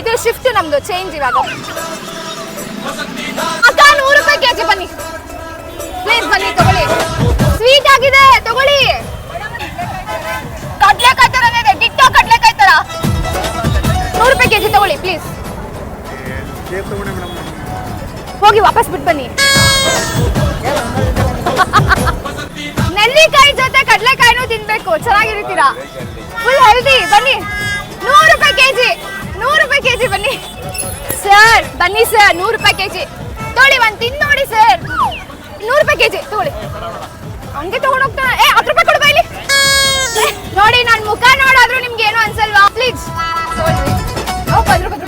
ಇದು ಶಿಫ್ಟ್ ನಮ್ದು ಚೇಂಜ್ ಇವಾಗ. ಅಕ್ಕ 100 ರೂಪಾಯಿ ಕೆಜಿ ಬನ್ನಿ ಪ್ಲೀಸ್, ಬನ್ನಿ ತಗೊಳ್ಳಿ. ಸ್ವೀಟ್ ಆಗಿದೆ ತಗೊಳ್ಳಿ. ಕಡ್ಲೆಕಾಯಿ ತರ ಇದೆ, ಡಿಟ್ಟೋ ಕಡ್ಲೆಕಾಯಿ ತರ. 100 ರೂಪಾಯಿ ಕೆಜಿ ತಗೊಳ್ಳಿ ಪ್ಲೀಸ್. ಹೋಗಿ ವಾಪಸ್ ಬಿಟ್ಟು ಬನ್ನಿ. ನೆಲ್ಲಿಕಾಯಿ ಜೊತೆ ಕಡ್ಲೆಕಾಯಿನೂ ತಿನ್ಬೇಕು, ಚೆನ್ನಾಗಿರ್ತೀರಾ. Full healthy. ಬನ್ನಿ 100 ರೂಪಾಯಿ ಕೆಜಿ, 100 ರೂಪಾಯಿ ಕೆಜಿ ಬನ್ನಿ ಸರ್. ಬನ್ನಿ ಸರ್, 100 ರೂಪಾಯಿ ಕೆಜಿ ತಗೊಳ್ಳಿ. ಒಂದು ತಿಂದು ನೋಡಿ ಸರ್. 100 ರೂಪಾಯಿ ಕೆಜಿ ತಗೊಳ್ಳಿ. ಹಂಗೆ ತಗೊಂಡು ಹೋಗ್ತಾನೆ. 10 ರೂಪಾಯಿ ಕೊಡು ಬೈಲಿ. ನೋಡಿ ನನ್ನ ಮುಖ ನೋಡಾದ್ರೂ ನಿಮ್ಗೆ ಏನು ಅನ್ಸಲ್ವಾ? ಪ್ಲೀಸ್ 10 ರೂಪಾಯಿ